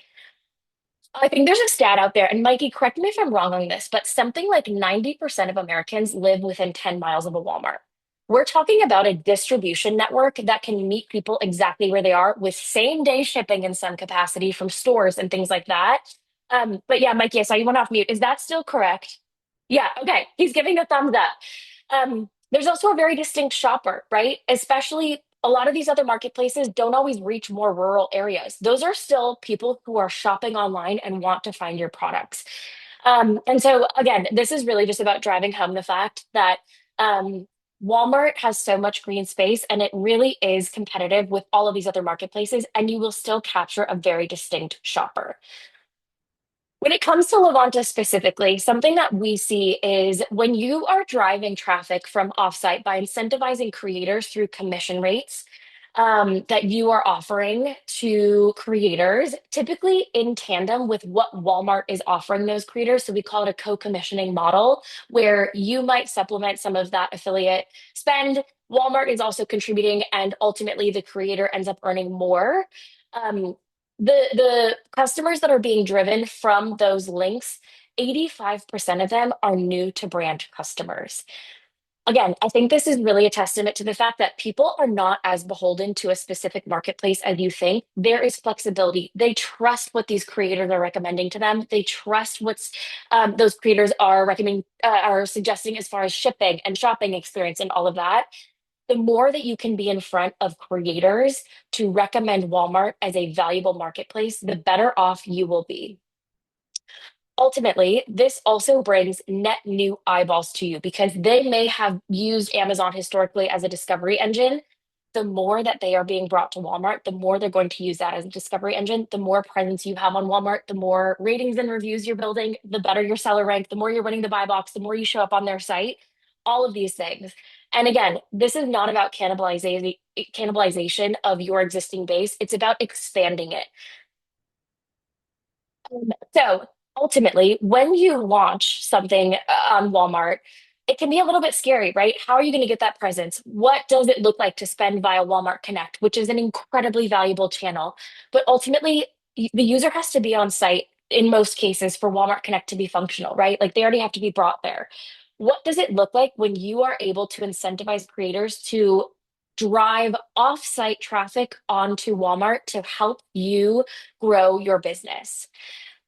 I think there's a stat out there, and Mikey, correct me if I'm wrong on this, but something like 90% of Americans live within 10 miles of a Walmart. We're talking about a distribution network that can meet people exactly where they are with same day shipping in some capacity from stores and things like that. But yeah, Mikey, I saw you went off mute. Is that still correct? Yeah, okay. He's giving a thumbs up. There's also a very distinct shopper, right? Especially a lot of these other marketplaces don't always reach more rural areas. Those are still people who are shopping online and want to find your products. And so, again, this is really just about driving home the fact that Walmart has so much green space and it really is competitive with all of these other marketplaces, and you will still capture a very distinct shopper. When it comes to Levanta specifically, something that we see is when you are driving traffic from offsite by incentivizing creators through commission rates that you are offering to creators, typically in tandem with what Walmart is offering those creators. So we call it a co-commissioning model where you might supplement some of that affiliate spend. Walmart is also contributing, and ultimately the creator ends up earning more. Um, the customers that are being driven from those links, 85% of them are new to brand customers. Again, I think this is really a testament to the fact that people are not as beholden to a specific marketplace as you think. There is flexibility. They trust what these creators are recommending to them. They trust what's those creators are recommending, are suggesting as far as shipping and shopping experience and all of that. The more that you can be in front of creators to recommend Walmart as a valuable marketplace, the better off you will be. Ultimately, this also brings net new eyeballs to you because they may have used Amazon historically as a discovery engine. The more that they are being brought to Walmart, the more they're going to use that as a discovery engine. The more presence you have on Walmart, the more ratings and reviews you're building, the better your seller rank, the more you're winning the buy box, the more you show up on their site, all of these things. And again, this is not about cannibalization of your existing base. It's about expanding it. So ultimately, when you launch something on Walmart, it can be a little bit scary, right? How are you going to get that presence? What does it look like to spend via Walmart Connect, which is an incredibly valuable channel? But ultimately, the user has to be on site in most cases for Walmart Connect to be functional, right? Like they already have to be brought there. What does it look like when you are able to incentivize creators to drive off-site traffic onto Walmart to help you grow your business?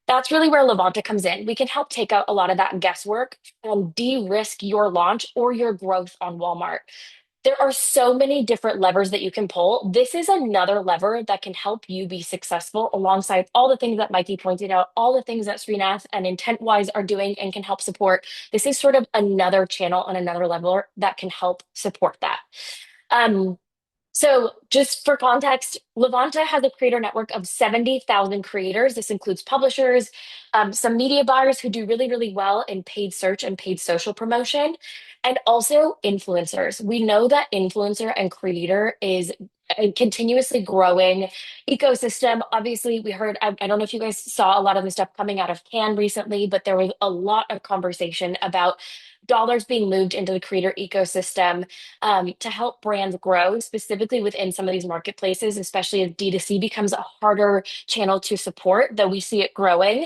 That's really where Levanta comes in. We can help take out a lot of that guesswork and de-risk your launch or your growth on Walmart. There are so many different levers that you can pull. This is another lever that can help you be successful alongside all the things that Mikey pointed out, all the things that Srinath and IntentWise are doing and can help support. This is sort of another channel on another level that can help support that. Um, so, just for context, Levanta has a creator network of 70,000 creators. This includes publishers, some media buyers who do really, really well in paid search and paid social promotion, and also influencers. We know that influencer and creator is a continuously growing ecosystem. Obviously, we heard, I don't know if you guys saw a lot of the stuff coming out of Cannes recently, but there was a lot of conversation about dollars being moved into the creator ecosystem to help brands grow, specifically within some of these marketplaces, especially as D2C becomes a harder channel to support, though we see it growing.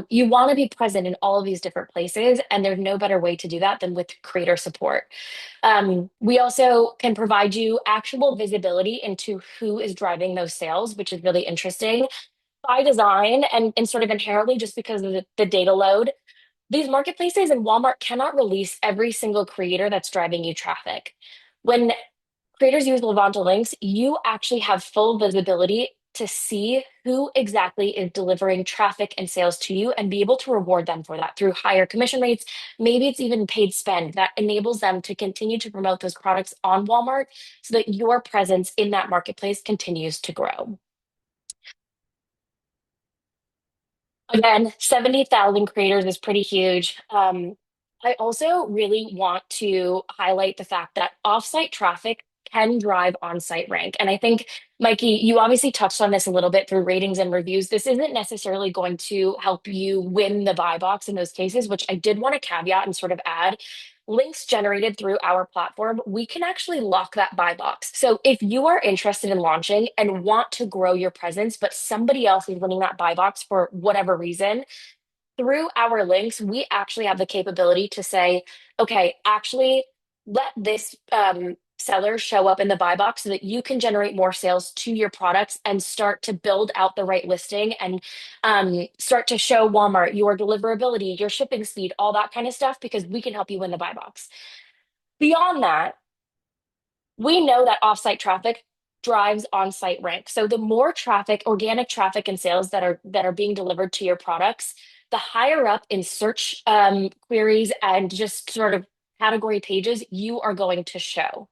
You want to be present in all of these different places, and there's no better way to do that than with creator support. We also can provide you actual visibility into who is driving those sales, which is really interesting by design and sort of inherently just because of the data load. These marketplaces and Walmart cannot release every single creator that's driving you traffic. When creators use Levanta links, you actually have full visibility to see who exactly is delivering traffic and sales to you and be able to reward them for that through higher commission rates. Maybe it's even paid spend that enables them to continue to promote those products on Walmart so that your presence in that marketplace continues to grow. Again, 70,000 creators is pretty huge. I also really want to highlight the fact that offsite traffic can drive on-site rank. And I think, Mikey, you obviously touched on this a little bit through ratings and reviews. This isn't necessarily going to help you win the buy box in those cases, which I did want to caveat and sort of add. Links generated through our platform, we can actually lock that buy box. So if you are interested in launching and want to grow your presence, but somebody else is running that buy box for whatever reason, through our links, we actually have the capability to say, okay, actually, let this seller show up in the buy box so that you can generate more sales to your products and start to build out the right listing and start to show Walmart your deliverability, your shipping speed, all that kind of stuff, because we can help you win the buy box. Beyond that, we know that offsite traffic drives on-site rank. So the more traffic, organic traffic and sales that are being delivered to your products, the higher up in search queries and just sort of category pages you are going to show,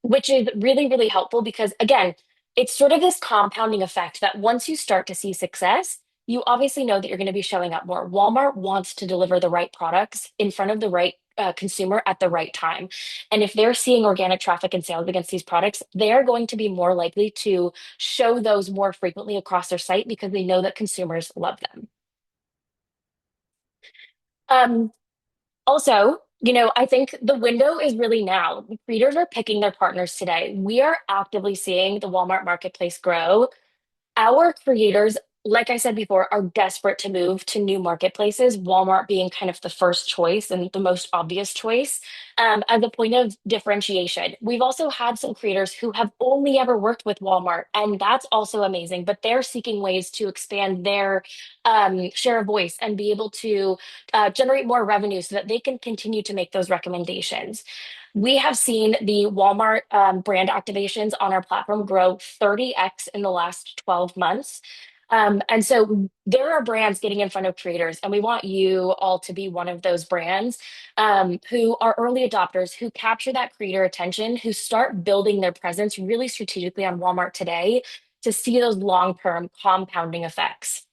which is really, really helpful because, again, it's sort of this compounding effect that once you start to see success, you obviously know that you're going to be showing up more. Walmart wants to deliver the right products in front of the right consumer at the right time. And if they're seeing organic traffic and sales against these products, they're going to be more likely to show those more frequently across their site because they know that consumers love them. Um, Also, I think the window is really now. Creators are picking their partners today. We are actively seeing the Walmart marketplace grow. Our creators, like I said before, are desperate to move to new marketplaces, Walmart being kind of the first choice and the most obvious choice as a point of differentiation. We've also had some creators who have only ever worked with Walmart, and that's also amazing, but they're seeking ways to expand their share of voice and be able to generate more revenue so that they can continue to make those recommendations. We have seen the Walmart brand activations on our platform grow 30x in the last 12 months. And so there are brands getting in front of creators, and we want you all to be one of those brands who are early adopters, who capture that creator attention, who start building their presence really strategically on Walmart today to see those long-term compounding effects.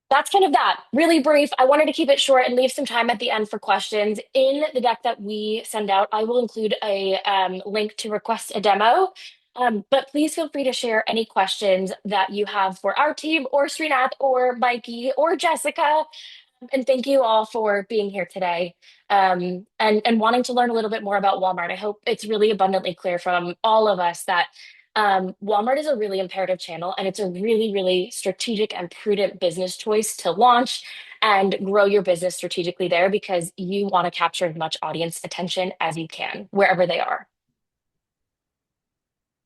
That's kind of that. Really brief. I wanted to keep it short and leave some time at the end for questions. In the deck that we send out, I will include a link to request a demo. But please feel free to share any questions that you have for our team or Srinath or Mikey or Jessica. And thank you all for being here today and wanting to learn a little bit more about Walmart. I hope it's really abundantly clear from all of us that Walmart is a really imperative channel and it's a really, really strategic and prudent business choice to launch and grow your business strategically there because you want to capture as much audience attention as you can wherever they are.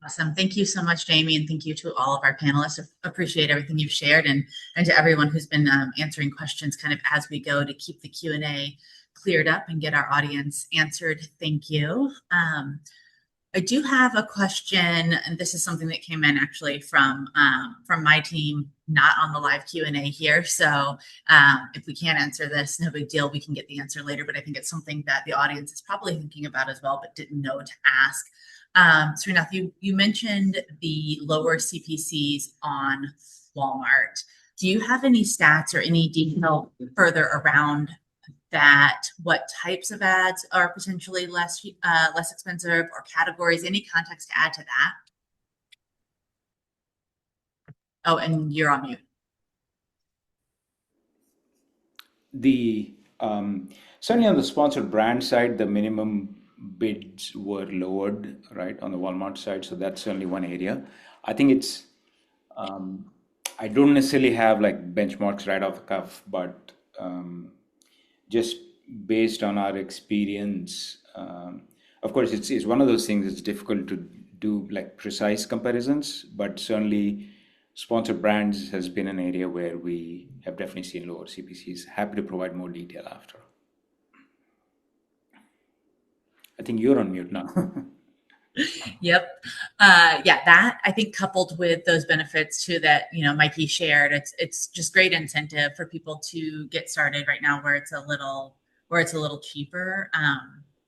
Awesome. Thank you so much, Jamie, and thank you to all of our panelists. Appreciate everything you've shared, and to everyone who's been answering questions kind of as we go to keep the Q&A cleared up and get our audience answered. Thank you. I do have a question, and this is something that came in actually from my team, not on the live Q&A here. So if we can't answer this, no big deal. We can get the answer later, but I think it's something that the audience is probably thinking about as well, but didn't know to ask. Srinath, you mentioned the lower CPCs on Walmart. Do you have any stats or any detail further around that? What types of ads are potentially less expensive, or categories? Any context to add to that? Oh, and you're on mute. Certainly on the sponsored brand side, the minimum bids were lowered, right, on the Walmart side. So that's certainly one area. I think it's, I don't necessarily have like benchmarks right off the cuff, but just based on our experience, of course, it's one of those things. It's difficult to do like precise comparisons, but certainly sponsored brands has been an area where we have definitely seen lower CPCs. Happy to provide more detail after. I think you're on mute now. Yep. Yeah, that I think coupled with those benefits too that Mikey shared, it's just great incentive for people to get started right now where it's a little cheaper.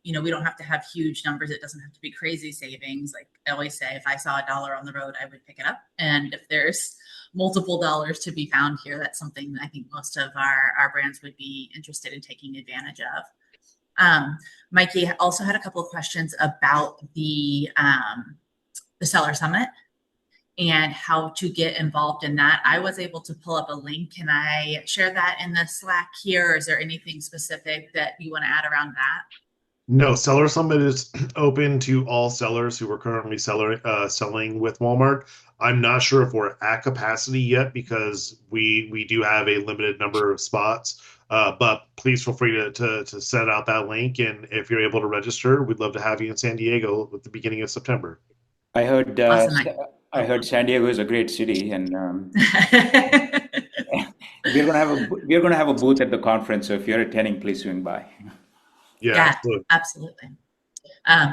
We don't have to have huge numbers. It doesn't have to be crazy savings. Like I always say, if I saw $1 on the road, I would pick it up. And if there's multiple dollars to be found here, that's something I think most of our brands would be interested in taking advantage of. Mikey also had a couple of questions about the Seller Summit and how to get involved in that. I was able to pull up a link. Can I share that in the Slack here? Or is there anything specific that you want to add around that? No, Seller Summit is open to all sellers who are currently selling with Walmart. I'm not sure if we're at capacity yet because we do have a limited number of spots. But please feel free to set out that link, and if you're able to register, we'd love to have you in San Diego at the beginning of September. I heard Awesome. I heard San Diego is a great city, and we're gonna have a booth at the conference. So if you're attending, please swing by. Yeah, absolutely.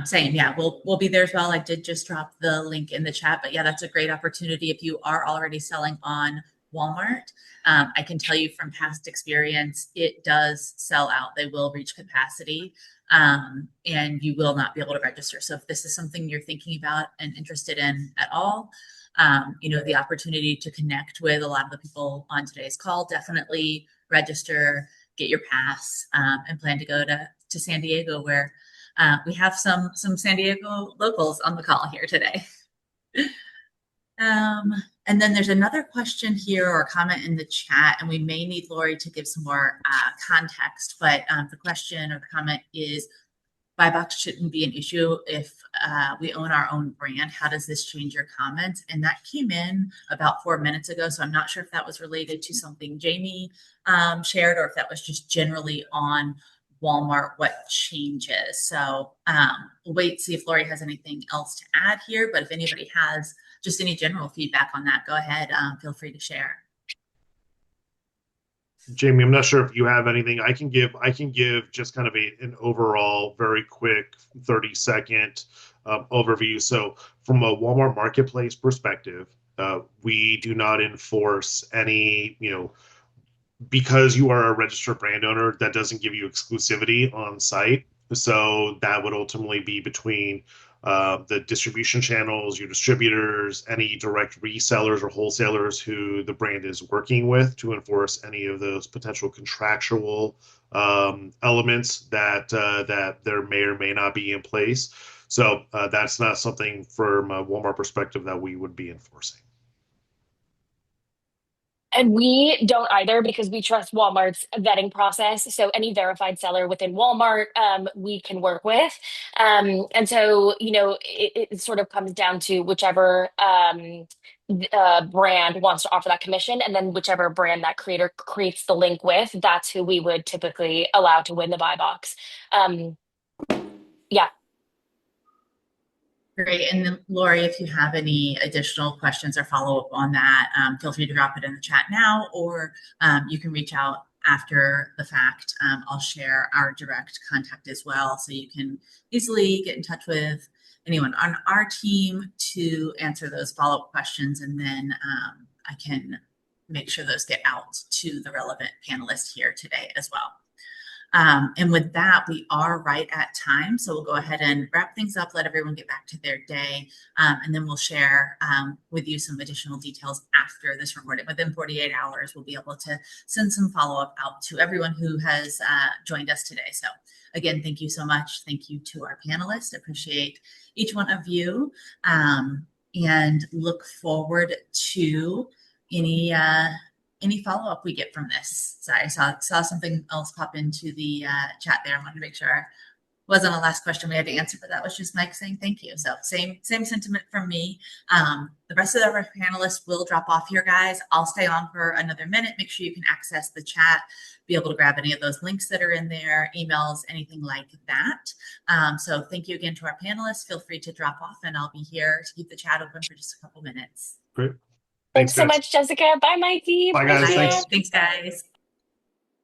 Same. Yeah, we'll be there as well. I did just drop the link in the chat, but yeah, that's a great opportunity if you are already selling on Walmart. I can tell you from past experience, it does sell out. They will reach capacity, and you will not be able to register. So if this is something you're thinking about and interested in at all, the opportunity to connect with a lot of the people on today's call, definitely register, get your pass, and plan to go to San Diego, where we have some San Diego locals on the call here today. And then there's another question here or comment in the chat, and we may need Lori to give some more context, but the question or the comment is, buy box shouldn't be an issue if we own our own brand. How does this change your comments? And that came in about 4 minutes ago, so I'm not sure if that was related to something Jamie shared or if that was just generally on Walmart, what changes. So we'll wait, see if Lori has anything else to add here, but if anybody has just any general feedback on that, go ahead, feel free to share. Jamie, I'm not sure if you have anything. I can give just kind of an overall, very quick 30-second overview. So from a Walmart marketplace perspective, we do not enforce any, because you are a registered brand owner, that doesn't give you exclusivity on site. So that would ultimately be between the distribution channels, your distributors, any direct resellers or wholesalers who the brand is working with to enforce any of those potential contractual elements that there may or may not be in place. So that's not something from a Walmart perspective that we would be enforcing. And we don't either because we trust Walmart's vetting process. So any verified seller within Walmart, we can work with. And so, it sort of comes down to whichever brand wants to offer that commission, and then whichever brand that creator creates the link with, that's who we would typically allow to win the buy box. Yeah. Great. And then Lori, if you have any additional questions or follow up on that, feel free to drop it in the chat now, or you can reach out after the fact. I'll share our direct contact as well, so you can easily get in touch with anyone on our team to answer those follow-up questions, and then I can make sure those get out to the relevant panelists here today as well. And with that, we are right at time. So we'll go ahead and wrap things up, let everyone get back to their day, and then we'll share with you some additional details after this recording. Within 48 hours, we'll be able to send some follow-up out to everyone who has joined us today. So again, thank you so much. Thank you to our panelists. Appreciate each one of you, and look forward to any follow-up we get from this. Sorry, I saw something else pop into the chat there. I wanted to make sure it wasn't a last question we had to answer, but that was just Mike saying thank you. So same sentiment from me. The rest of our panelists will drop off here, guys. I'll stay on for another minute. Make sure you can access the chat, be able to grab any of those links that are in there, emails, anything like that. So thank you again to our panelists. Feel free to drop off, and I'll be here to keep the chat open for just a couple minutes. Great. Thanks so much, Jessica. Bye, Mikey. Bye, guys. Thanks, guys.